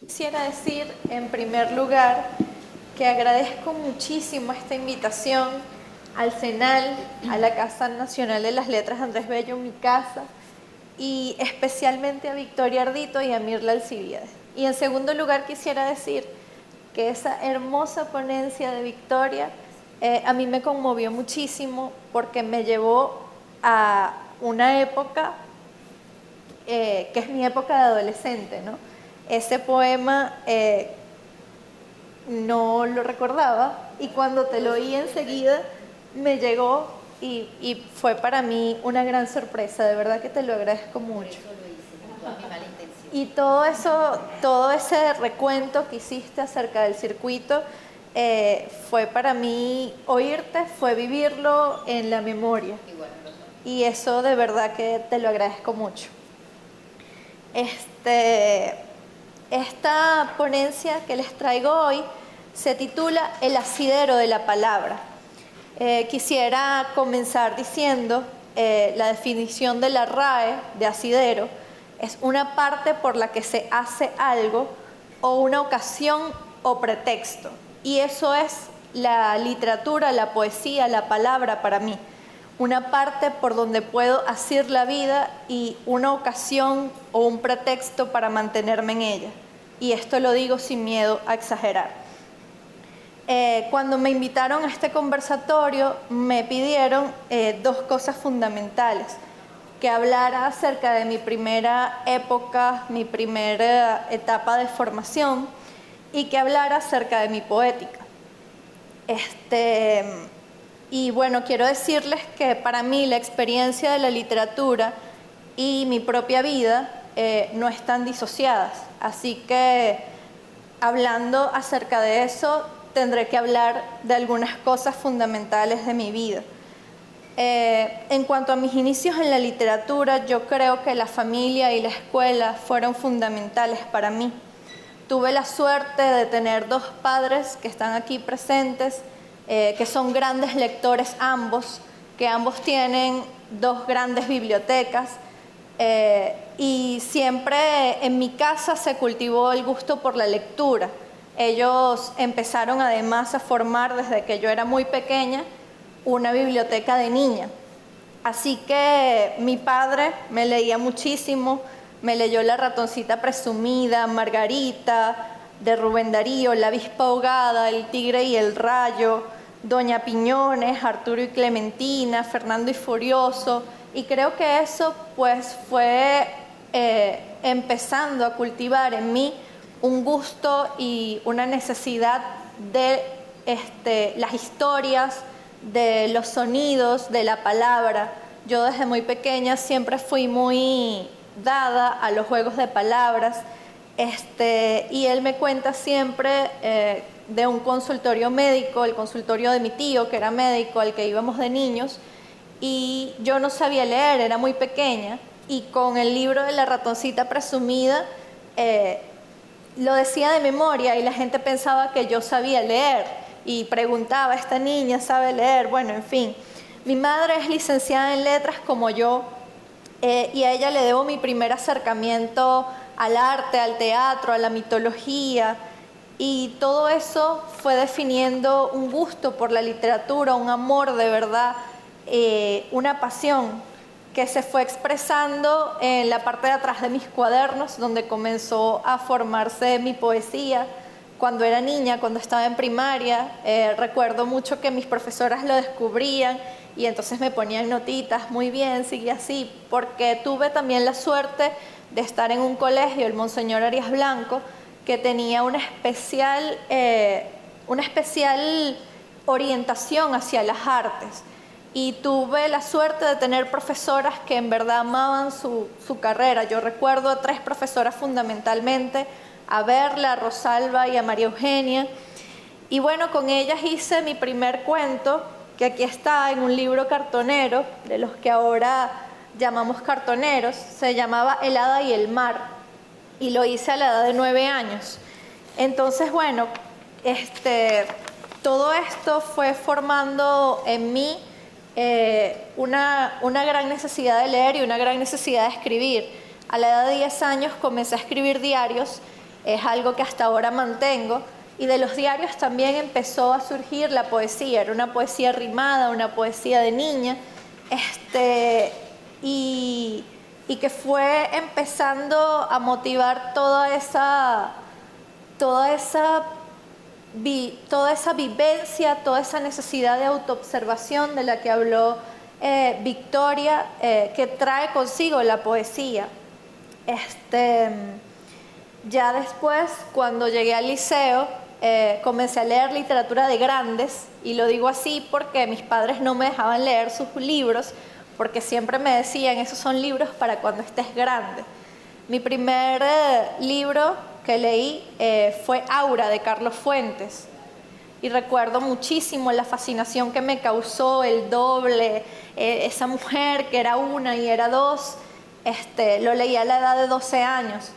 Quisiera decir, en primer lugar, que agradezco muchísimo esta invitación al CENAL, a la Casa Nacional de las Letras Andrés Bello, mi casa, y especialmente a Victoria Ardito y a Mirla Alcibiades. Y en segundo lugar, quisiera decir que esa hermosa ponencia de Victoria a mí me conmovió muchísimo porque me llevó a una época que es mi época de adolescente, ¿no? Ese poema no lo recordaba y cuando te lo oí enseguida me llegó y fue para mí una gran sorpresa, de verdad que te lo agradezco mucho. Y todo eso, todo ese recuento que hiciste acerca del circuito fue para mí oírte, fue vivirlo en la memoria. Y eso de verdad que te lo agradezco mucho. Esta ponencia que les traigo hoy se titula El asidero de la palabra. Quisiera comenzar diciendo la definición de la RAE de asidero es una parte por la que se hace algo o una ocasión o pretexto. Y eso es la literatura, la poesía, la palabra para mí. Una parte por donde puedo asir la vida y una ocasión o un pretexto para mantenerme en ella. Y esto lo digo sin miedo a exagerar. Cuando me invitaron a este conversatorio, me pidieron dos cosas fundamentales. Que hablara acerca de mi primera época, mi primera etapa de formación y que hablara acerca de mi poética. Y bueno, quiero decirles que para mí la experiencia de la literatura y mi propia vida no están disociadas. Así que hablando acerca de eso, tendré que hablar de algunas cosas fundamentales de mi vida. En cuanto a mis inicios en la literatura, yo creo que la familia y la escuela fueron fundamentales para mí. Tuve la suerte de tener dos padres que están aquí presentes, que son grandes lectores ambos, que ambos tienen dos grandes bibliotecas y siempre en mi casa se cultivó el gusto por la lectura. Ellos empezaron además a formar desde que yo era muy pequeña una biblioteca de niña. Así que mi padre me leía muchísimo, me leyó La ratoncita presumida, Margarita, de Rubén Darío, La avispa ahogada, El tigre y el rayo, Doña Piñones, Arturo y Clementina, Fernando y Furioso, y creo que eso pues fue empezando a cultivar en mí un gusto y una necesidad de las historias, de los sonidos, de la palabra. Yo desde muy pequeña siempre fui muy dada a los juegos de palabras y él me cuenta siempre de un consultorio médico, el consultorio de mi tío que era médico al que íbamos de niños y yo no sabía leer, era muy pequeña y con el libro de La ratoncita presumida lo decía de memoria y la gente pensaba que yo sabía leer y preguntaba, ¿esta niña sabe leer? Bueno, en fin. Mi madre es licenciada en letras como yo y a ella le debo mi primer acercamiento al arte, al teatro, a la mitología y todo eso fue definiendo un gusto por la literatura, un amor de verdad, una pasión que se fue expresando en la parte de atrás de mis cuadernos donde comenzó a formarse mi poesía. Cuando era niña, cuando estaba en primaria, recuerdo mucho que mis profesoras lo descubrían y entonces me ponían notitas, muy bien, sigue así, porque tuve también la suerte de estar en un colegio, el Monseñor Arias Blanco, que tenía una especial orientación hacia las artes. Y tuve la suerte de tener profesoras que en verdad amaban su carrera. Yo recuerdo a tres profesoras fundamentalmente, a Berla, a Rosalba y a María Eugenia. Y bueno, con ellas hice mi primer cuento, que aquí está en un libro cartonero, de los que ahora llamamos cartoneros. Se llamaba El hada y el mar, y lo hice a la edad de 9 años. Entonces, bueno, todo esto fue formando en mí una gran necesidad de leer y una gran necesidad de escribir. A la edad de 10 años comencé a escribir diarios es algo que hasta ahora mantengo. Y de los diarios también empezó a surgir la poesía, era una poesía rimada, una poesía de niña, y que fue empezando a motivar toda esa vivencia, toda esa necesidad de autoobservación de la que habló Victoria, que trae consigo la poesía. Ya después, cuando llegué al liceo, comencé a leer literatura de grandes, y lo digo así porque mis padres no me dejaban leer sus libros, porque siempre me decían, esos son libros para cuando estés grande. Mi primer libro que leí fue Aura, de Carlos Fuentes, y recuerdo muchísimo la fascinación que me causó el doble, esa mujer que era una y era dos. Lo leí a la edad de 12 años.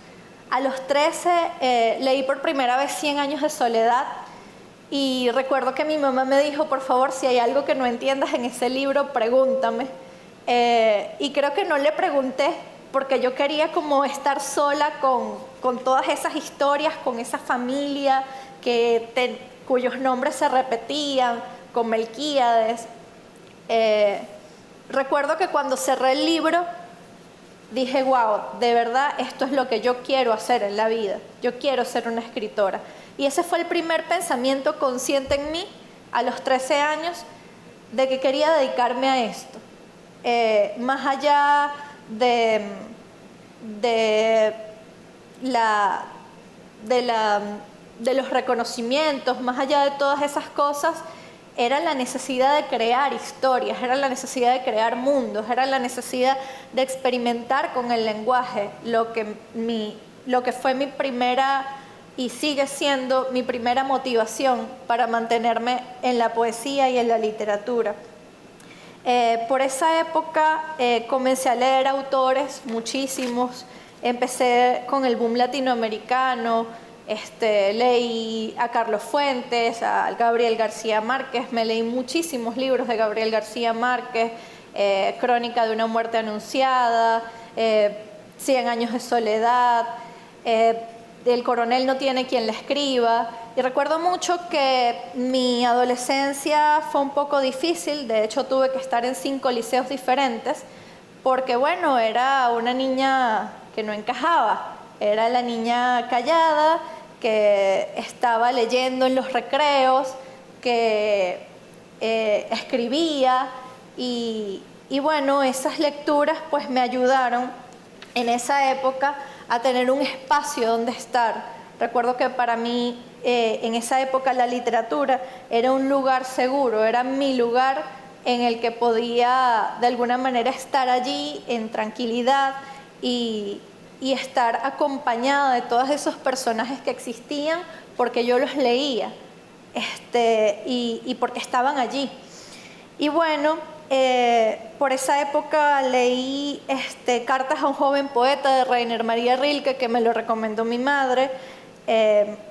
A los 13 leí por primera vez 100 años de soledad, y recuerdo que mi mamá me dijo, por favor, si hay algo que no entiendas en ese libro, pregúntame. Y creo que no le pregunté, porque yo quería como estar sola con todas esas historias, con esa familia cuyos nombres se repetían, con Melquíades. Recuerdo que cuando cerré el libro, dije, wow, de verdad esto es lo que yo quiero hacer en la vida. Yo quiero ser una escritora. Y ese fue el primer pensamiento consciente en mí, a los 13 años, de que quería dedicarme a esto. Más allá de los reconocimientos, más allá de todas esas cosas, era la necesidad de crear historias, era la necesidad de crear mundos, era la necesidad de experimentar con el lenguaje, lo que fue mi primera y sigue siendo mi primera motivación para mantenerme en la poesía y en la literatura. Por esa época comencé a leer autores, muchísimos. Empecé con el boom latinoamericano, leí a Carlos Fuentes, a Gabriel García Márquez, me leí muchísimos libros de Gabriel García Márquez, Crónica de una muerte anunciada, 100 años de soledad, El coronel no tiene quien le escriba. Y recuerdo mucho que mi adolescencia fue un poco difícil, de hecho tuve que estar en 5 liceos diferentes, porque bueno, era una niña que no encajaba, era la niña callada, que estaba leyendo en los recreos, que escribía, y bueno, esas lecturas pues me ayudaron en esa época a tener un espacio donde estar. Recuerdo que para mí en esa época la literatura era un lugar seguro, era mi lugar en el que podía de alguna manera estar allí en tranquilidad y estar acompañada de todos esos personajes que existían porque yo los leía y porque estaban allí. Y bueno, por esa época leí Cartas a un joven poeta de Rainer María Rilke, que me lo recomendó mi madre,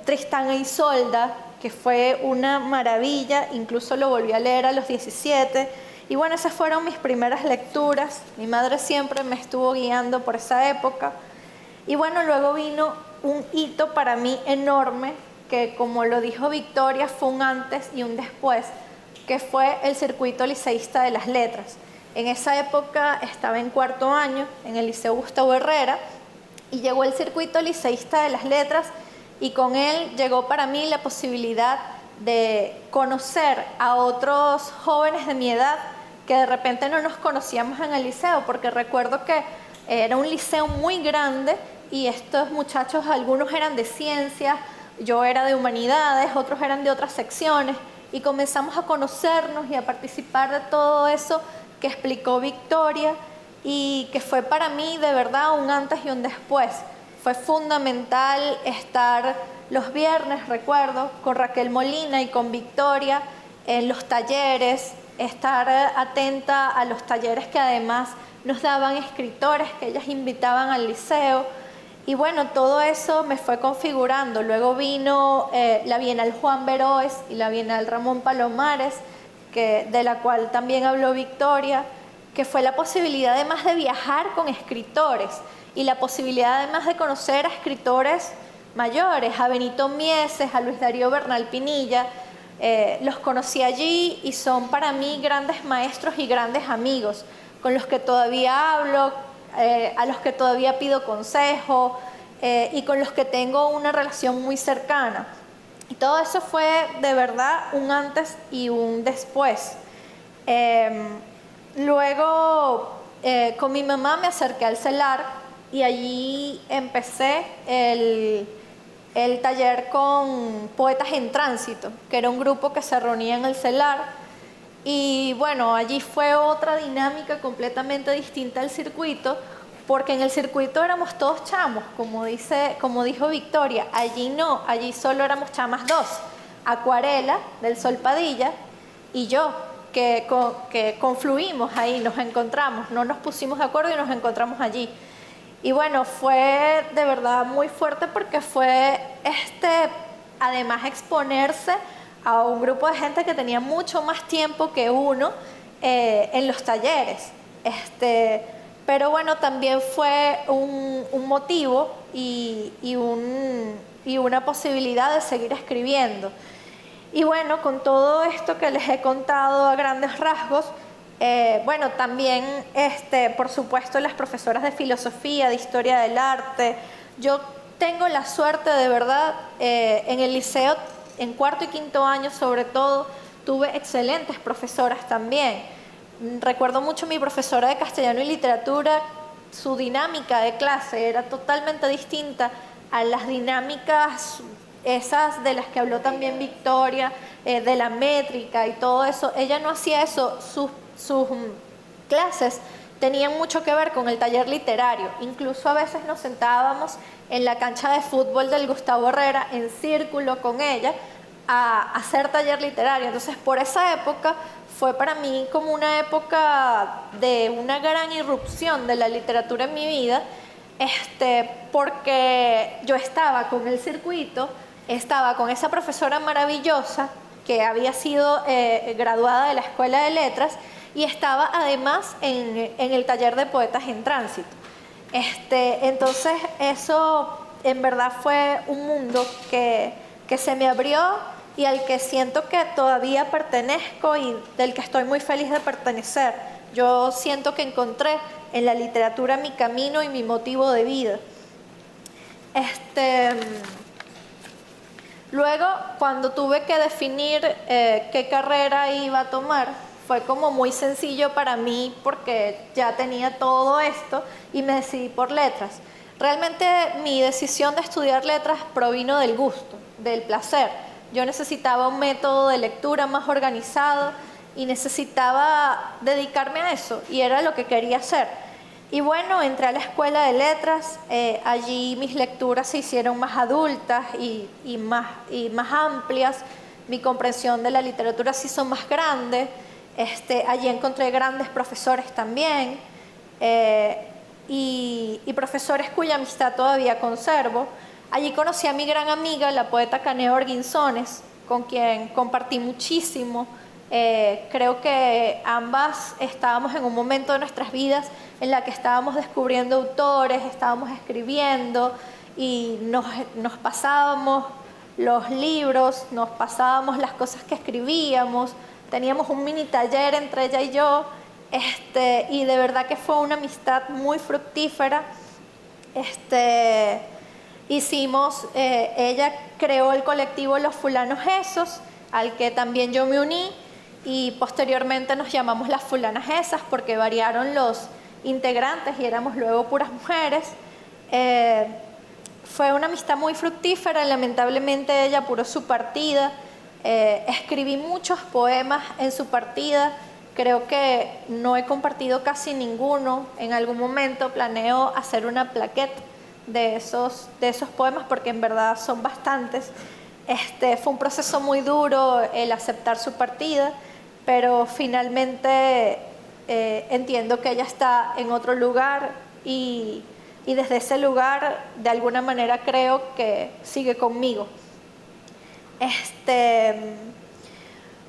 Tristán e Isolda, que fue una maravilla, incluso lo volví a leer a los 17. Y bueno, esas fueron mis primeras lecturas. Mi madre siempre me estuvo guiando por esa época. Y bueno, luego vino un hito para mí enorme, que como lo dijo Victoria, fue un antes y un después, que fue el circuito liceísta de las letras. En esa época estaba en 4º año, en el Liceo Gustavo Herrera, y llegó el circuito liceísta de las letras, y con él llegó para mí la posibilidad de conocer a otros jóvenes de mi edad que de repente no nos conocíamos en el liceo, porque recuerdo que era un liceo muy grande y estos muchachos, algunos eran de ciencias, yo era de humanidades, otros eran de otras secciones, y comenzamos a conocernos y a participar de todo eso que explicó Victoria, y que fue para mí de verdad un antes y un después. Fue fundamental estar los viernes, recuerdo, con Raquel Molina y con Victoria en los talleres, estar atenta a los talleres que además nos daban escritores que ellas invitaban al liceo. Y bueno, todo eso me fue configurando. Luego vino la Bienal Juan Veroes y la Bienal Ramón Palomares, de la cual también habló Victoria, que fue la posibilidad además de viajar con escritores y la posibilidad además de conocer a escritores mayores, a Benito Mieses, a Luis Darío Bernal Pinilla. Los conocí allí y son para mí grandes maestros y grandes amigos, con los que todavía hablo, a los que todavía pido consejo y con los que tengo una relación muy cercana. Y todo eso fue de verdad un antes y un después. Luego con mi mamá me acerqué al CELAR y allí empecé el taller con Poetas en Tránsito, que era un grupo que se reunía en el CELAR. Y bueno, allí fue otra dinámica completamente distinta al circuito, porque en el circuito éramos todos chamos, como dijo Victoria. Allí no, allí solo éramos chamas dos, Acuarela, del Sol Padilla, y yo, que confluimos ahí, nos encontramos, no nos pusimos de acuerdo y nos encontramos allí. Y bueno, fue de verdad muy fuerte porque fue además exponerse a un grupo de gente que tenía mucho más tiempo que uno en los talleres. Pero bueno, también fue un motivo y una posibilidad de seguir escribiendo. Y bueno, con todo esto que les he contado a grandes rasgos, bueno, también, por supuesto, las profesoras de filosofía, de historia del arte. Yo tengo la suerte, de verdad, en el liceo, en cuarto y quinto año sobre todo, tuve excelentes profesoras también. Recuerdo mucho mi profesora de castellano y literatura, su dinámica de clase era totalmente distinta a las dinámicas esas de las que habló también Victoria, de la métrica y todo eso. Ella no hacía eso, sus clases tenían mucho que ver con el taller literario. Incluso a veces nos sentábamos en la cancha de fútbol del Gustavo Herrera en círculo con ella a hacer taller literario. Entonces, por esa época fue para mí como una época de una gran irrupción de la literatura en mi vida, porque yo estaba con el circuito, estaba con esa profesora maravillosa que había sido graduada de la Escuela de Letras, y estaba además en el taller de Poetas en Tránsito. Entonces eso en verdad fue un mundo que se me abrió y al que siento que todavía pertenezco y del que estoy muy feliz de pertenecer. Yo siento que encontré en la literatura mi camino y mi motivo de vida. Luego, cuando tuve que definir qué carrera iba a tomar, fue como muy sencillo para mí porque ya tenía todo esto y me decidí por letras. Realmente mi decisión de estudiar letras provino del gusto, del placer. Yo necesitaba un método de lectura más organizado y necesitaba dedicarme a eso, y era lo que quería hacer. Y bueno, entré a la Escuela de Letras, allí mis lecturas se hicieron más adultas y más amplias, mi comprensión de la literatura se hizo más grande. Allí encontré grandes profesores también, y profesores cuya amistad todavía conservo. Allí conocí a mi gran amiga, la poeta Caneo Orguinzones, con quien compartí muchísimo. Creo que ambas estábamos en un momento de nuestras vidas en la que estábamos descubriendo autores, estábamos escribiendo y nos pasábamos los libros, nos pasábamos las cosas que escribíamos. Teníamos un mini taller entre ella y yo, y de verdad que fue una amistad muy fructífera. Ella creó el colectivo Los Fulanos Esos, al que también yo me uní, y posteriormente nos llamamos Las Fulanas Esas porque variaron los integrantes y éramos luego puras mujeres. Fue una amistad muy fructífera. Lamentablemente ella apuró su partida. Escribí muchos poemas en su partida, creo que no he compartido casi ninguno. En algún momento planeo hacer una plaqueta de esos poemas porque en verdad son bastantes. Fue un proceso muy duro el aceptar su partida, pero finalmente entiendo que ella está en otro lugar y desde ese lugar de alguna manera creo que sigue conmigo.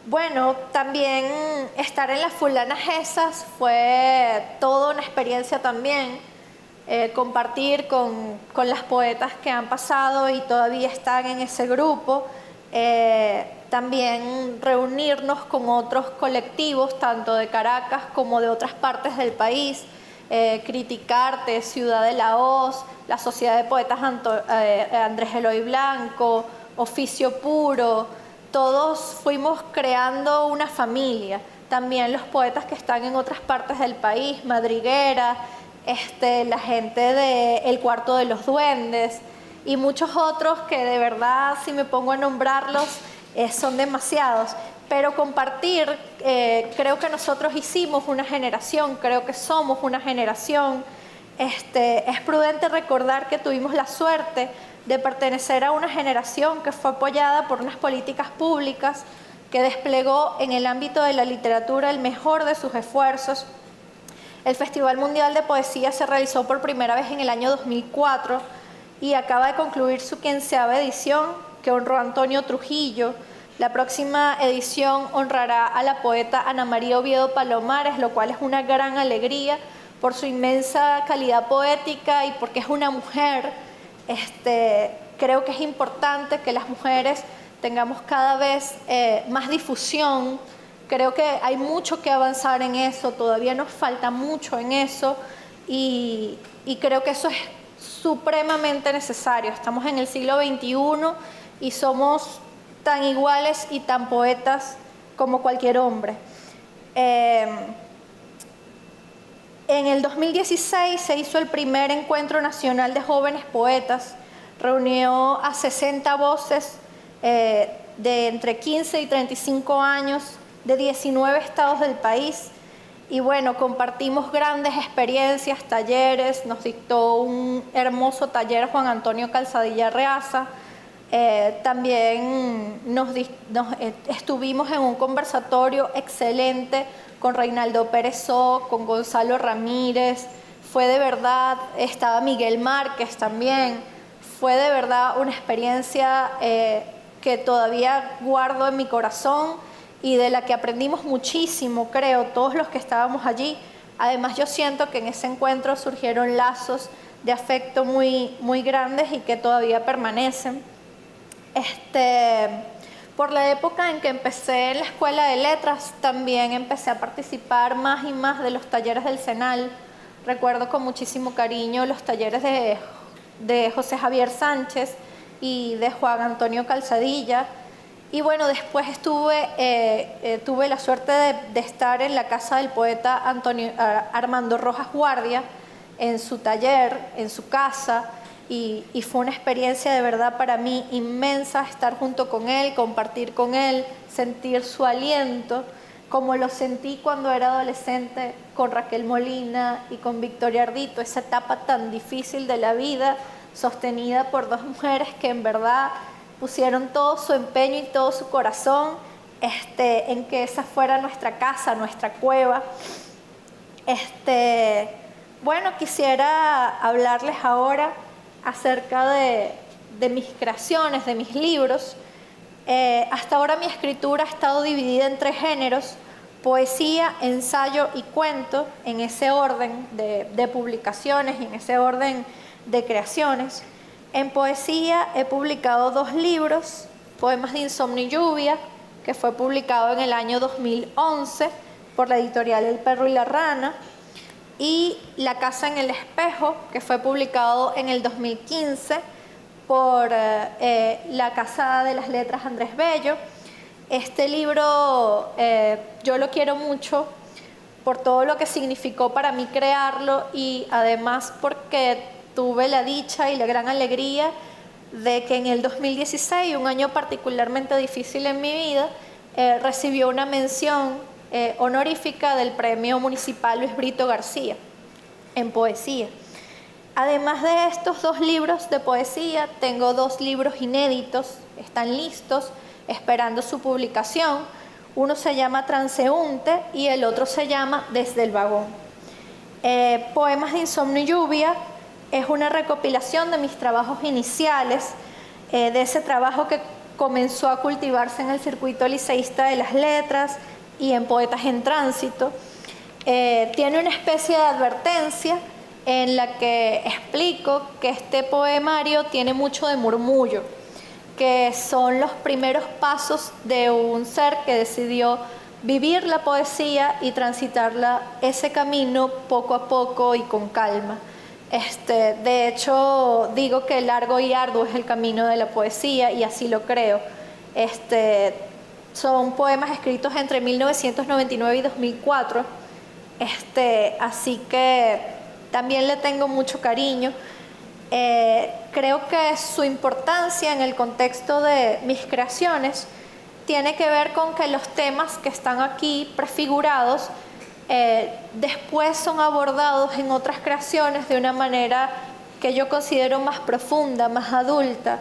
Bueno, también estar en las Fulanas Esas fue toda una experiencia también. compartir con las poetas que han pasado y todavía están en ese grupo. También reunirnos con otros colectivos, tanto de Caracas como de otras partes del país. Criticarte, Ciudad de la Hoz, la Sociedad de Poetas Andrés Eloy Blanco, Oficio Puro, todos fuimos creando una familia. También los poetas que están en otras partes del país, Madriguera, la gente de El Cuarto de los Duendes y muchos otros que de verdad, si me pongo a nombrarlos, son demasiados. Pero compartir, creo que nosotros hicimos una generación, creo que somos una generación. Es prudente recordar que tuvimos la suerte de pertenecer a una generación que fue apoyada por unas políticas públicas que desplegó en el ámbito de la literatura el mejor de sus esfuerzos. El Festival Mundial de Poesía se realizó por primera vez en el año 2004 y acaba de concluir su 15ª edición, que honró a Antonio Trujillo. La próxima edición honrará a la poeta Ana María Oviedo Palomares, lo cual es una gran alegría por su inmensa calidad poética y porque es una mujer. Creo que es importante que las mujeres tengamos cada vez más difusión. Creo que hay mucho que avanzar en eso, todavía nos falta mucho en eso y creo que eso es supremamente necesario. Estamos en el siglo XXI y somos tan iguales y tan poetas como cualquier hombre. En el 2016 se hizo el primer Encuentro Nacional de Jóvenes Poetas, reunió a 60 voces de entre 15 y 35 años de 19 estados del país y bueno, compartimos grandes experiencias, talleres, nos dictó un hermoso taller Juan Antonio Calzadilla Reaza. También estuvimos en un conversatorio excelente con Reinaldo Pérezó, con Gonzalo Ramírez. Fue de verdad, estaba Miguel Márquez también. Fue de verdad una experiencia que todavía guardo en mi corazón y de la que aprendimos muchísimo, creo, todos los que estábamos allí. Además, yo siento que en ese encuentro surgieron lazos de afecto muy, muy grandes y que todavía permanecen. Por la época en que empecé en la Escuela de Letras, también empecé a participar más y más de los talleres del CENAL. Recuerdo con muchísimo cariño los talleres de José Javier Sánchez y de Juan Antonio Calzadilla. Y bueno, después tuve la suerte de estar en la casa del poeta Armando Rojas Guardia, en su taller, en su casa, y fue una experiencia de verdad para mí inmensa estar junto con él, compartir con él, sentir su aliento, como lo sentí cuando era adolescente con Raquel Molina y con Victoria Ardito, esa etapa tan difícil de la vida, sostenida por dos mujeres que en verdad pusieron todo su empeño y todo su corazón en que esa fuera nuestra casa, nuestra cueva. Bueno, quisiera hablarles ahora acerca de mis creaciones, de mis libros. Hasta ahora mi escritura ha estado dividida en 3 géneros: poesía, ensayo y cuento, en ese orden de publicaciones y en ese orden de creaciones. En poesía he publicado 2 libros, Poemas de Insomnio y Lluvia, que fue publicado en el año 2011 por la editorial El Perro y la Rana, y La Casa en el Espejo, que fue publicado en el 2015 por la Casa de las Letras Andrés Bello. Este libro yo lo quiero mucho por todo lo que significó para mí crearlo y además porque tuve la dicha y la gran alegría de que en el 2016, un año particularmente difícil en mi vida, recibió una mención honorífica del Premio Municipal Luis Brito García en poesía. Además de estos 2 libros de poesía, tengo 2 libros inéditos, están listos, esperando su publicación. Uno se llama Transeúnte y el otro se llama Desde el Vagón. Poemas de Insomnio y Lluvia es una recopilación de mis trabajos iniciales, de ese trabajo que comenzó a cultivarse en el circuito liceísta de las letras y en Poetas en Tránsito. Tiene una especie de advertencia en la que explico que este poemario tiene mucho de murmullo, que son los primeros pasos de un ser que decidió vivir la poesía y transitarla ese camino poco a poco y con calma. De hecho, digo que largo y arduo es el camino de la poesía y así lo creo. Son poemas escritos entre 1999 y 2004, así que también le tengo mucho cariño. Creo que su importancia en el contexto de mis creaciones tiene que ver con que los temas que están aquí prefigurados después son abordados en otras creaciones de una manera que yo considero más profunda, más adulta.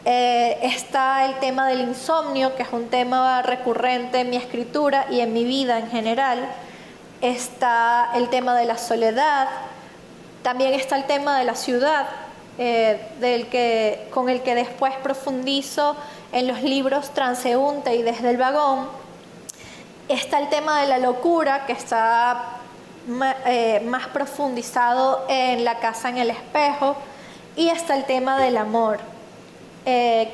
Está el tema del insomnio, que es un tema recurrente en mi escritura y en mi vida en general. Está el tema de la soledad. También está el tema de la ciudad, con el que después profundizo en los libros Transeúnte y Desde el Vagón. Está el tema de la locura, que está más profundizado en La casa en el espejo. Y está el tema del amor.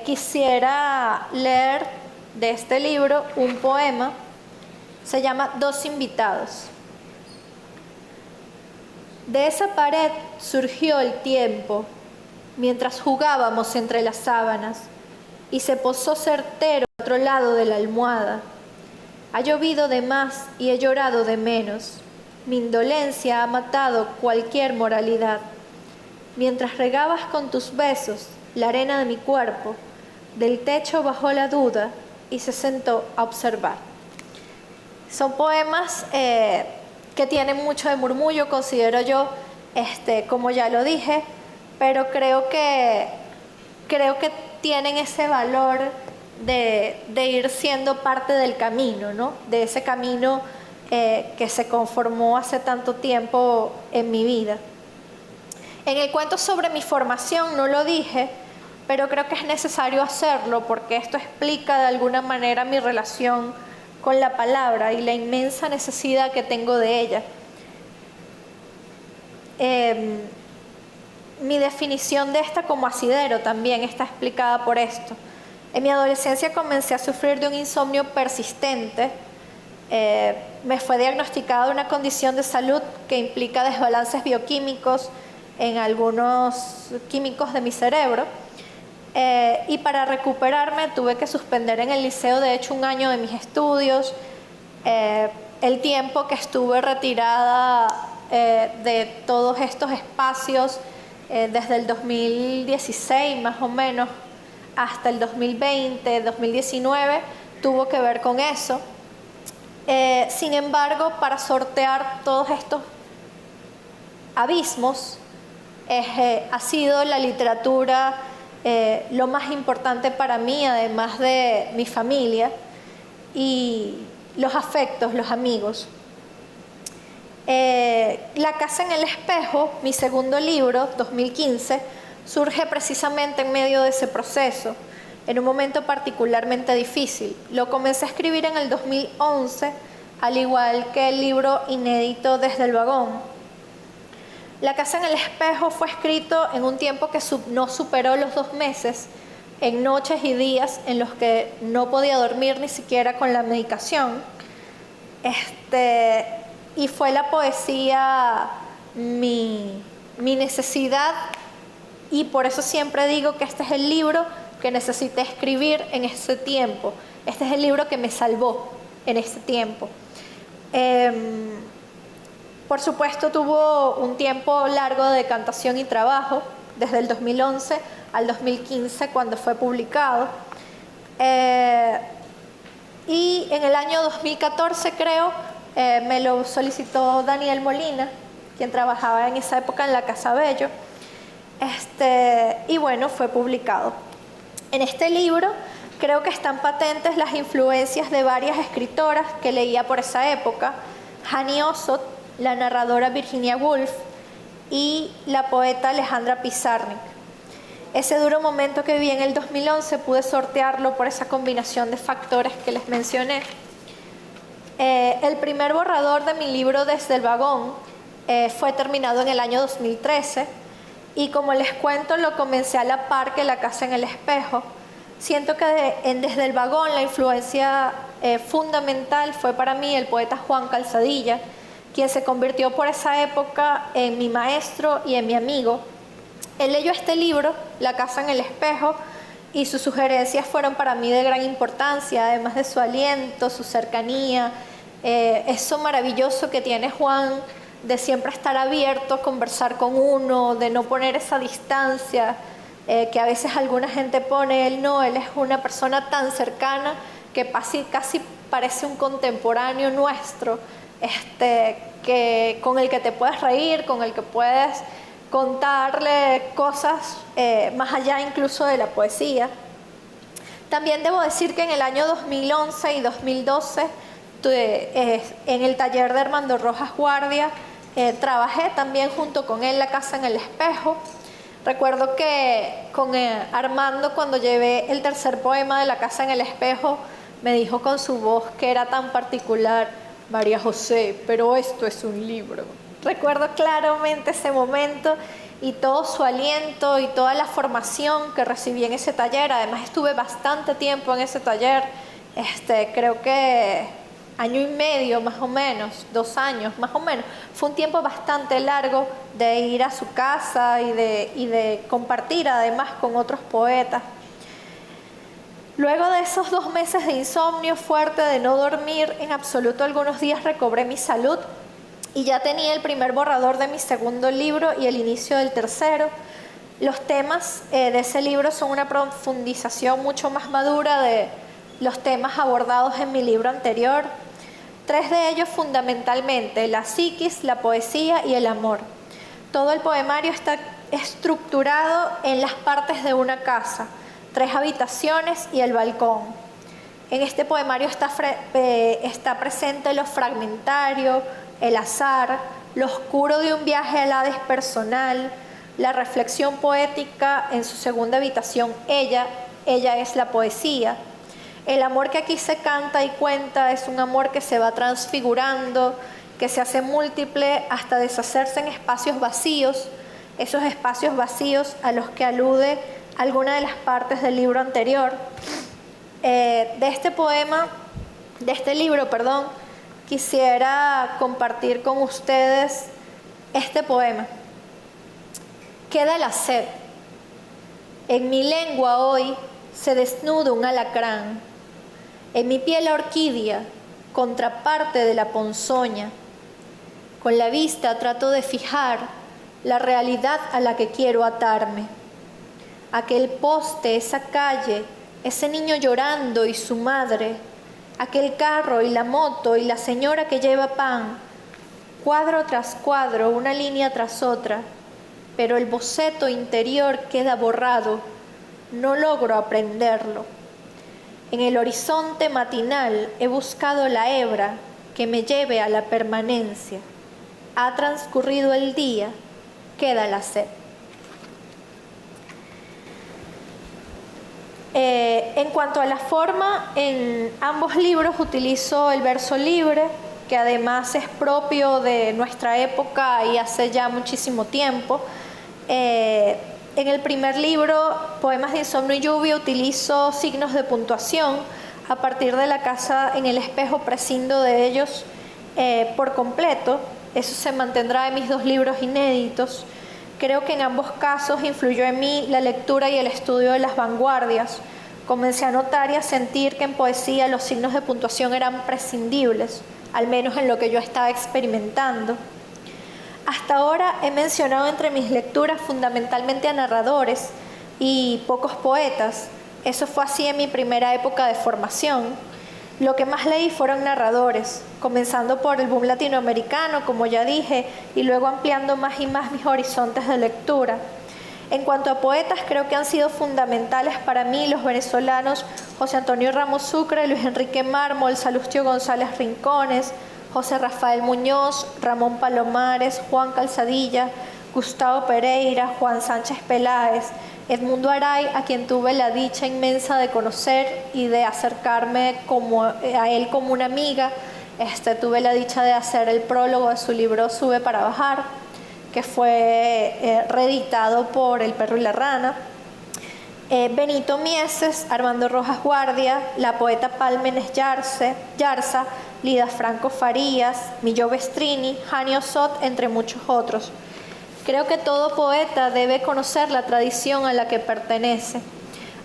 Quisiera leer de este libro un poema, se llama Dos invitados. De esa pared surgió el tiempo, mientras jugábamos entre las sábanas, y se posó certero al otro lado de la almohada. Ha llovido de más y he llorado de menos. Mi indolencia ha matado cualquier moralidad. Mientras regabas con tus besos la arena de mi cuerpo, del techo bajó la duda y se sentó a observar. Son poemas que tienen mucho de murmullo, considero yo, como ya lo dije, pero creo que tienen ese valor de ir siendo parte del camino, ¿no? De ese camino que se conformó hace tanto tiempo en mi vida. En el cuento sobre mi formación no lo dije, pero creo que es necesario hacerlo porque esto explica de alguna manera mi relación con la palabra y la inmensa necesidad que tengo de ella. Mi definición de esta como asidero también está explicada por esto. En mi adolescencia comencé a sufrir de un insomnio persistente. Me fue diagnosticada una condición de salud que implica desbalances bioquímicos en algunos químicos de mi cerebro. Y para recuperarme tuve que suspender en el liceo, de hecho, un año de mis estudios. El tiempo que estuve retirada de todos estos espacios, desde el 2016 más o menos hasta el 2020, 2019, tuvo que ver con eso. Sin embargo, para sortear todos estos abismos, ha sido la literatura lo más importante para mí, además de mi familia y los afectos, los amigos. La casa en el espejo, mi segundo libro, 2015, surge precisamente en medio de ese proceso, en un momento particularmente difícil. Lo comencé a escribir en el 2011, al igual que el libro inédito Desde el Vagón. La casa en el espejo fue escrito en un tiempo que no superó los 2 meses, en noches y días en los que no podía dormir ni siquiera con la medicación. Y fue la poesía mi necesidad, y por eso siempre digo que este es el libro que necesité escribir en ese tiempo. Este es el libro que me salvó en ese tiempo. Por supuesto, tuvo un tiempo largo de decantación y trabajo, desde el 2011 al 2015, cuando fue publicado. Y en el año 2014, creo, me lo solicitó Daniel Molina, quien trabajaba en esa época en la Casa Bello. Y bueno, fue publicado. En este libro creo que están patentes las influencias de varias escritoras que leía por esa época: Hani Ossot, la narradora Virginia Woolf y la poeta Alejandra Pizarnik. Ese duro momento que viví en el 2011 pude sortearlo por esa combinación de factores que les mencioné. El primer borrador de mi libro Desde el Vagón fue terminado en el año 2013 y como les cuento lo comencé a la par que La casa en el espejo. Siento que desde el vagón la influencia fundamental fue para mí el poeta Juan Calzadilla, quien se convirtió por esa época en mi maestro y en mi amigo. Él leyó este libro, La casa en el espejo, y sus sugerencias fueron para mí de gran importancia, además de su aliento, su cercanía, eso maravilloso que tiene Juan de siempre estar abierto a conversar con uno, de no poner esa distancia que a veces alguna gente pone. Él no, él es una persona tan cercana que casi parece un contemporáneo nuestro, con el que te puedes reír, con el que puedes contarle cosas más allá incluso de la poesía. También debo decir que en el año 2011 y 2012, en el taller de Armando Rojas Guardia, trabajé también junto con él La casa en el espejo. Recuerdo que con Armando, cuando llevé el tercer poema de La casa en el espejo, me dijo con su voz que era tan particular: María José, pero esto es un libro. Recuerdo claramente ese momento y todo su aliento y toda la formación que recibí en ese taller. Además estuve bastante tiempo en ese taller, creo que año y medio más o menos, 2 años más o menos. Fue un tiempo bastante largo de ir a su casa y de compartir además con otros poetas. Luego de esos 2 meses de insomnio fuerte, de no dormir en absoluto algunos días, recobré mi salud y ya tenía el primer borrador de mi segundo libro y el inicio del tercero. Los temas de ese libro son una profundización mucho más madura de los temas abordados en mi libro anterior. 3 de ellos fundamentalmente: la psiquis, la poesía y el amor. Todo el poemario está estructurado en las partes de una casa: 3 habitaciones y el balcón. En este poemario está presente lo fragmentario, el azar, lo oscuro de un viaje al Hades personal, la reflexión poética en su segunda habitación, ella es la poesía. El amor que aquí se canta y cuenta es un amor que se va transfigurando, que se hace múltiple hasta deshacerse en espacios vacíos, esos espacios vacíos a los que alude alguna de las partes del libro anterior. De este libro, quisiera compartir con ustedes este poema. Queda la sed. En mi lengua hoy se desnuda un alacrán. En mi piel la orquídea, contraparte de la ponzoña. Con la vista trato de fijar la realidad a la que quiero atarme. Aquel poste, esa calle, ese niño llorando y su madre, aquel carro y la moto y la señora que lleva pan, cuadro tras cuadro, una línea tras otra, pero el boceto interior queda borrado, no logro aprenderlo. En el horizonte matinal he buscado la hebra que me lleve a la permanencia. Ha transcurrido el día, queda la sed. En cuanto a la forma, en ambos libros utilizo el verso libre, que además es propio de nuestra época y hace ya muchísimo tiempo. En el primer libro, Poemas de insomnio y lluvia, utilizo signos de puntuación. A partir de La casa en el espejo prescindo de ellos por completo. Eso se mantendrá en mis 2 libros inéditos. Creo que en ambos casos influyó en mí la lectura y el estudio de las vanguardias. Comencé a notar y a sentir que en poesía los signos de puntuación eran prescindibles, al menos en lo que yo estaba experimentando. Hasta ahora he mencionado entre mis lecturas fundamentalmente a narradores y pocos poetas. Eso fue así en mi primera época de formación. Lo que más leí fueron narradores, comenzando por el boom latinoamericano, como ya dije, y luego ampliando más y más mis horizontes de lectura. En cuanto a poetas, creo que han sido fundamentales para mí los venezolanos José Antonio Ramos Sucre, Luis Enrique Mármol, Salustio González Rincones, José Rafael Muñoz, Ramón Palomares, Juan Calzadilla, Gustavo Pereira, Juan Sánchez Peláez, Edmundo Aray, a quien tuve la dicha inmensa de conocer y de acercarme a él como una amiga, tuve la dicha de hacer el prólogo de su libro Sube para bajar, que fue reeditado por El perro y la rana. Benito Mieses, Armando Rojas Guardia, la poeta Pálmenes Yarza, Lida Franco Farías, Millo Bestrini, Janio Sot, entre muchos otros. Creo que todo poeta debe conocer la tradición a la que pertenece,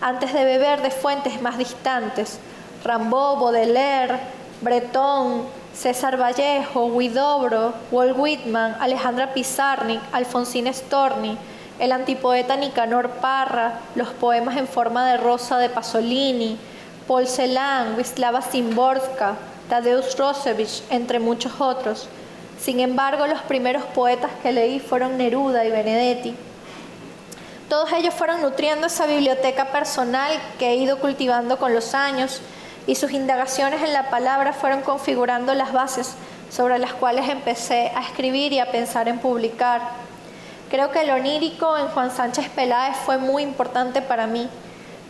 antes de beber de fuentes más distantes. Rimbaud, Baudelaire, Breton, César Vallejo, Huidobro, Walt Whitman, Alejandra Pizarnik, Alfonsín Storni, el antipoeta Nicanor Parra, los poemas en forma de rosa de Pasolini, Paul Celan, Wisława Szymborska, Tadeusz Różewicz, entre muchos otros. Sin embargo, los primeros poetas que leí fueron Neruda y Benedetti. Todos ellos fueron nutriendo esa biblioteca personal que he ido cultivando con los años, y sus indagaciones en la palabra fueron configurando las bases sobre las cuales empecé a escribir y a pensar en publicar. Creo que lo onírico en Juan Sánchez Peláez fue muy importante para mí.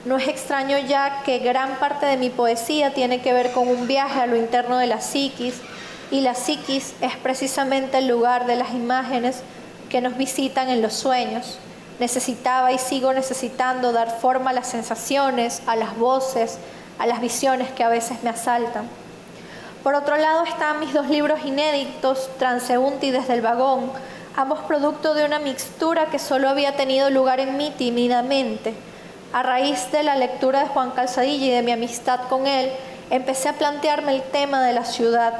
No es extraño ya que gran parte de mi poesía tiene que ver con un viaje a lo interno de la psiquis, y la psiquis es precisamente el lugar de las imágenes que nos visitan en los sueños. Necesitaba y sigo necesitando dar forma a las sensaciones, a las voces, a las visiones que a veces me asaltan. Por otro lado están mis dos libros inéditos, Transeúnte y Desde el vagón, ambos producto de una mixtura que solo había tenido lugar en mí tímidamente. A raíz de la lectura de Juan Calzadilla y de mi amistad con él, empecé a plantearme el tema de la ciudad.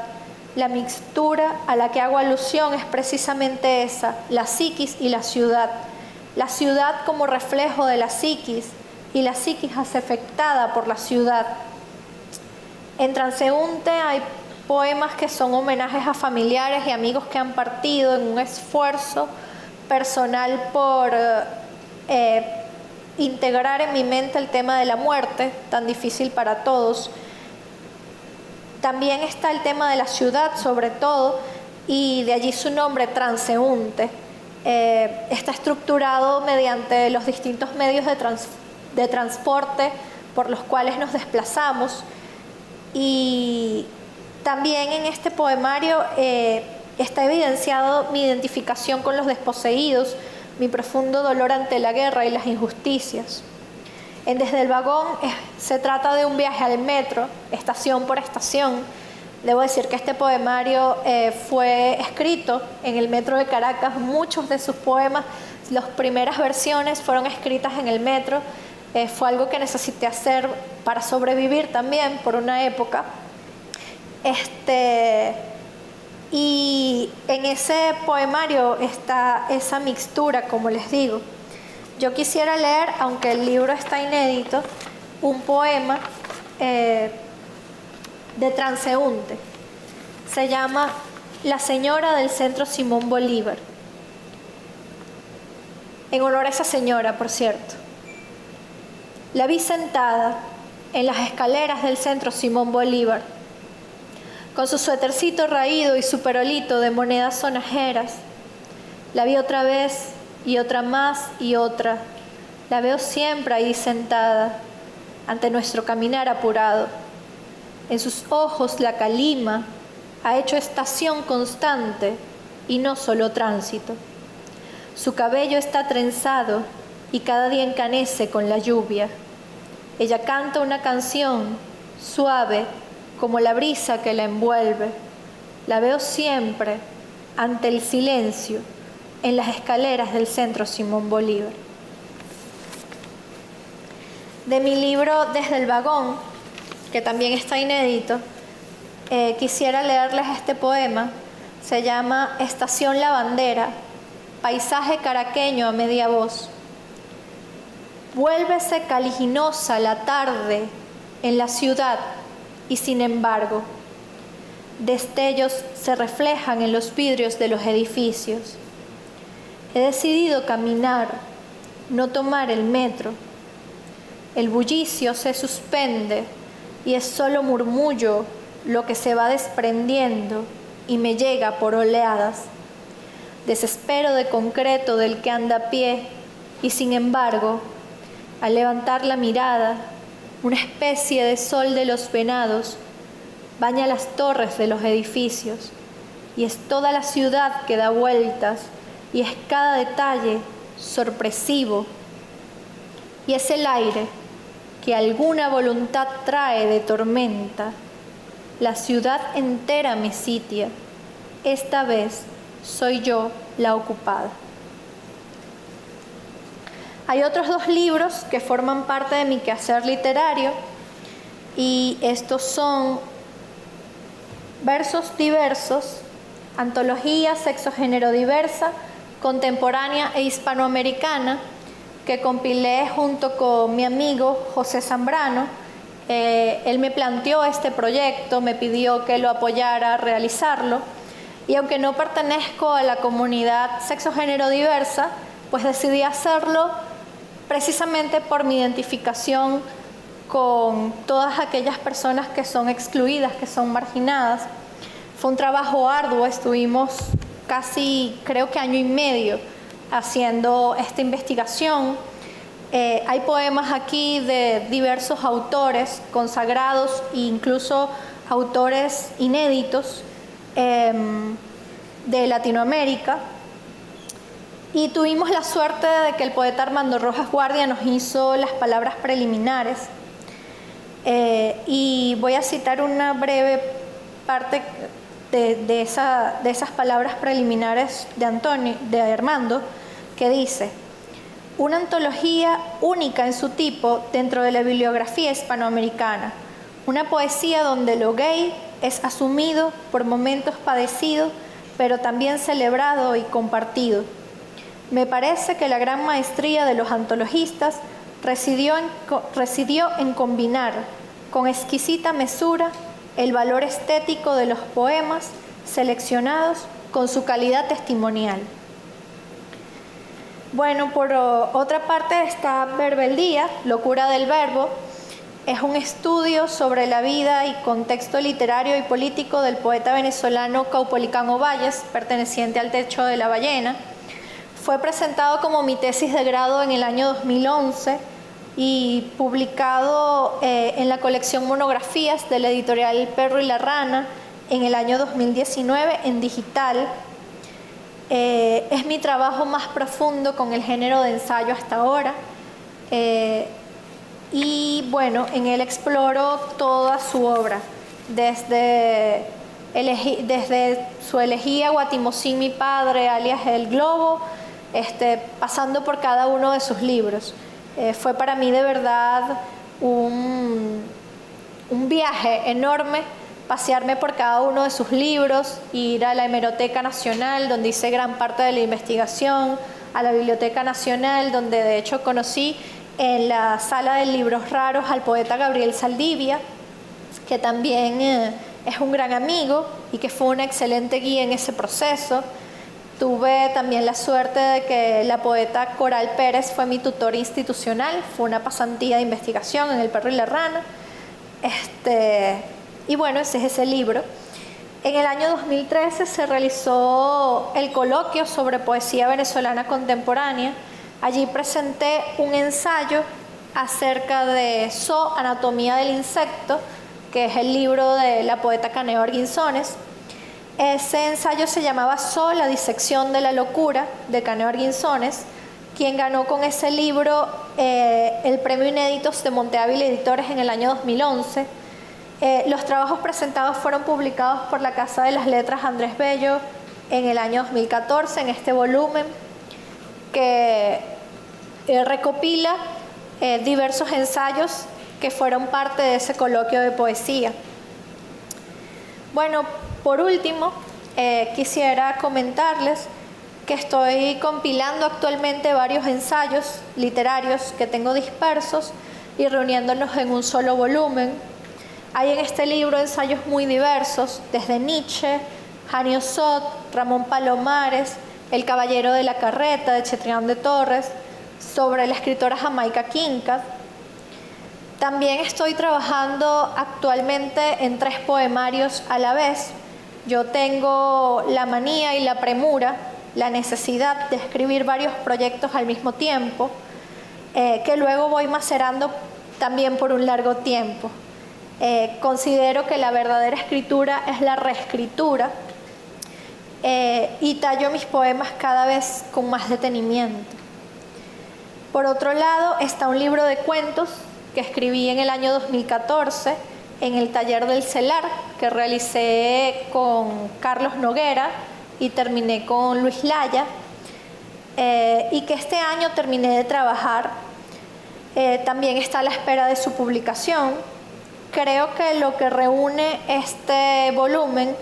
La mixtura a la que hago alusión es precisamente esa, la psiquis y la ciudad. La ciudad como reflejo de la psiquis, y la psiquis afectada por la ciudad. En Transeúnte hay poemas que son homenajes a familiares y amigos que han partido en un esfuerzo personal por integrar en mi mente el tema de la muerte, tan difícil para todos. También está el tema de la ciudad, sobre todo, y de allí su nombre, Transeúnte. Está estructurado mediante los distintos medios de transporte por los cuales nos desplazamos, y también en este poemario está evidenciado mi identificación con los desposeídos, mi profundo dolor ante la guerra y las injusticias. En Desde el vagón se trata de un viaje al metro, estación por estación. Debo decir que este poemario fue escrito en el metro de Caracas. Muchos de sus poemas, las primeras versiones fueron escritas en el metro. Fue algo que necesité hacer para sobrevivir también por una época. Y en ese poemario está esa mixtura, como les digo. Yo quisiera leer, aunque el libro está inédito, un poema de Transeúnte. Se llama La señora del Centro Simón Bolívar. En honor a esa señora, por cierto. La vi sentada en las escaleras del Centro Simón Bolívar, con su suétercito raído y su perolito de monedas sonajeras. La vi otra vez y otra más y otra. La veo siempre ahí sentada, ante nuestro caminar apurado. En sus ojos la calima ha hecho estación constante y no solo tránsito. Su cabello está trenzado y cada día encanece con la lluvia. Ella canta una canción suave como la brisa que la envuelve. La veo siempre ante el silencio en las escaleras del Centro Simón Bolívar. De mi libro Desde el vagón, que también está inédito, quisiera leerles este poema. Se llama Estación La Bandera, paisaje caraqueño a media voz. Vuélvese caliginosa la tarde en la ciudad y sin embargo, destellos se reflejan en los vidrios de los edificios. He decidido caminar, no tomar el metro. El bullicio se suspende y es solo murmullo lo que se va desprendiendo y me llega por oleadas. Desespero de concreto del que anda a pie y sin embargo, al levantar la mirada, una especie de sol de los venados baña las torres de los edificios, y es toda la ciudad que da vueltas, y es cada detalle sorpresivo, y es el aire que alguna voluntad trae de tormenta. La ciudad entera me sitia, esta vez soy yo la ocupada. Hay otros 2 libros que forman parte de mi quehacer literario, y estos son Versos diversos, antología sexo-género diversa, contemporánea e hispanoamericana, que compilé junto con mi amigo José Zambrano. Él me planteó este proyecto, me pidió que lo apoyara a realizarlo, y aunque no pertenezco a la comunidad sexo-género diversa, pues decidí hacerlo precisamente por mi identificación con todas aquellas personas que son excluidas, que son marginadas. Fue un trabajo arduo, estuvimos casi, creo que 1 año y medio haciendo esta investigación. Hay poemas aquí de diversos autores consagrados e incluso autores inéditos de Latinoamérica. Y tuvimos la suerte de que el poeta Armando Rojas Guardia nos hizo las palabras preliminares. Y voy a citar una breve parte de esas palabras preliminares de Armando, que dice: una antología única en su tipo dentro de la bibliografía hispanoamericana, una poesía donde lo gay es asumido, por momentos padecido, pero también celebrado y compartido. Me parece que la gran maestría de los antologistas residió en combinar con exquisita mesura el valor estético de los poemas seleccionados con su calidad testimonial. Bueno, por otra parte está Verbeldía, Locura del Verbo. Es un estudio sobre la vida y contexto literario y político del poeta venezolano Caupolicán Ovalles, perteneciente al Techo de la Ballena. Fue presentado como mi tesis de grado en el año 2011 y publicado en la colección Monografías de la editorial El Perro y la Rana en el año 2019 en digital. Es mi trabajo más profundo con el género de ensayo hasta ahora. Y bueno, en él exploro toda su obra, desde su elegía Guatimozín mi padre, alias El Globo, pasando por cada uno de sus libros. Fue para mí de verdad un viaje enorme pasearme por cada uno de sus libros, ir a la Hemeroteca Nacional, donde hice gran parte de la investigación, a la Biblioteca Nacional, donde de hecho conocí en la sala de libros raros al poeta Gabriel Saldivia, que también es un gran amigo y que fue una excelente guía en ese proceso. Tuve también la suerte de que la poeta Coral Pérez fue mi tutora institucional, fue una pasantía de investigación en El Perro y la Rana. Y bueno, ese es ese libro. En el año 2013 se realizó el coloquio sobre poesía venezolana contemporánea. Allí presenté un ensayo acerca de So, Anatomía del Insecto, que es el libro de la poeta Caneo Arguinzones. Ese ensayo se llamaba So, la disección de la locura, de Caneo Arguinzones, quien ganó con ese libro el premio Inéditos de Monte Ávila Editores en el año 2011. Los trabajos presentados fueron publicados por la Casa de las Letras Andrés Bello en el año 2014, en este volumen, que recopila diversos ensayos que fueron parte de ese coloquio de poesía. Bueno, por último, quisiera comentarles que estoy compilando actualmente varios ensayos literarios que tengo dispersos y reuniéndolos en un solo volumen. Hay en este libro ensayos muy diversos, desde Nietzsche, Janio Sot, Ramón Palomares, El Caballero de la Carreta, de Cetrián de Torres, sobre la escritora Jamaica Kincaid. También estoy trabajando actualmente en 3 poemarios a la vez. Yo tengo la manía y la premura, la necesidad de escribir varios proyectos al mismo tiempo, que luego voy macerando también por un largo tiempo. Considero que la verdadera escritura es la reescritura y tallo mis poemas cada vez con más detenimiento. Por otro lado, está un libro de cuentos que escribí en el año 2014 en el taller del CELAR, que realicé con Carlos Noguera y terminé con Luis Laya, y que este año terminé de trabajar. También está a la espera de su publicación. Creo que lo que reúne este volumen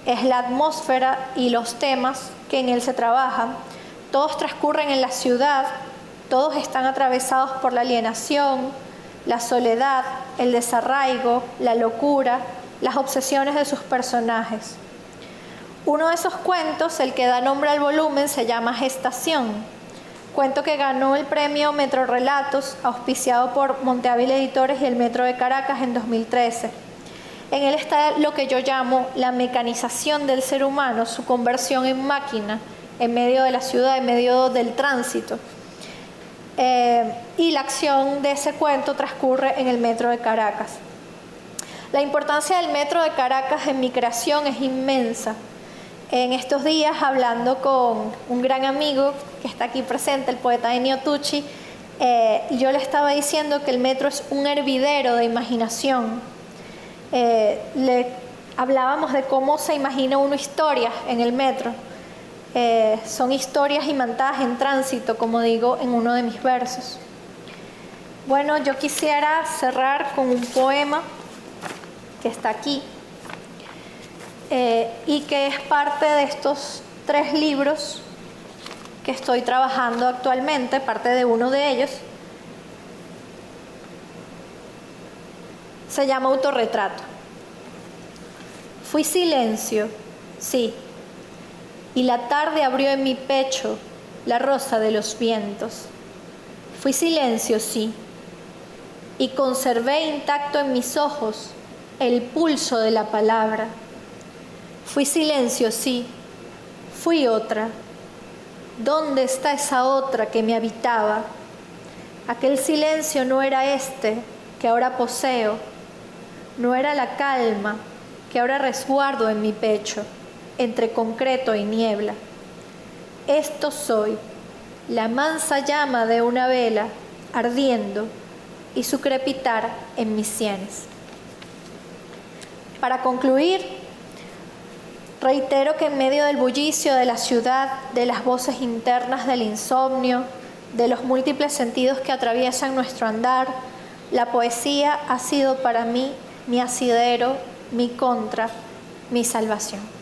es la atmósfera y los temas que en él se trabajan. Todos transcurren en la ciudad, todos están atravesados por la alienación, la soledad, el desarraigo, la locura, las obsesiones de sus personajes. Uno de esos cuentos, el que da nombre al volumen, se llama Gestación, cuento que ganó el premio Metro Relatos, auspiciado por Monteavil Editores y el Metro de Caracas en 2013. En él está lo que yo llamo la mecanización del ser humano, su conversión en máquina, en medio de la ciudad, en medio del tránsito. Y la acción de ese cuento transcurre en el Metro de Caracas. La importancia del Metro de Caracas en mi creación es inmensa. En estos días, hablando con un gran amigo que está aquí presente, el poeta Ennio Tucci, yo le estaba diciendo que el metro es un hervidero de imaginación. Le hablábamos de cómo se imagina uno historias en el metro. Son historias imantadas en tránsito, como digo en uno de mis versos. Bueno, yo quisiera cerrar con un poema que está aquí y que es parte de estos 3 libros que estoy trabajando actualmente, parte de uno de ellos. Se llama Autorretrato. Fui silencio, sí, y la tarde abrió en mi pecho la rosa de los vientos. Fui silencio, sí, y conservé intacto en mis ojos el pulso de la palabra. Fui silencio, sí, fui otra. ¿Dónde está esa otra que me habitaba? Aquel silencio no era este que ahora poseo, no era la calma que ahora resguardo en mi pecho, entre concreto y niebla. Esto soy, la mansa llama de una vela ardiendo y su crepitar en mis sienes. Para concluir, reitero que en medio del bullicio de la ciudad, de las voces internas del insomnio, de los múltiples sentidos que atraviesan nuestro andar, la poesía ha sido para mí mi asidero, mi contra, mi salvación.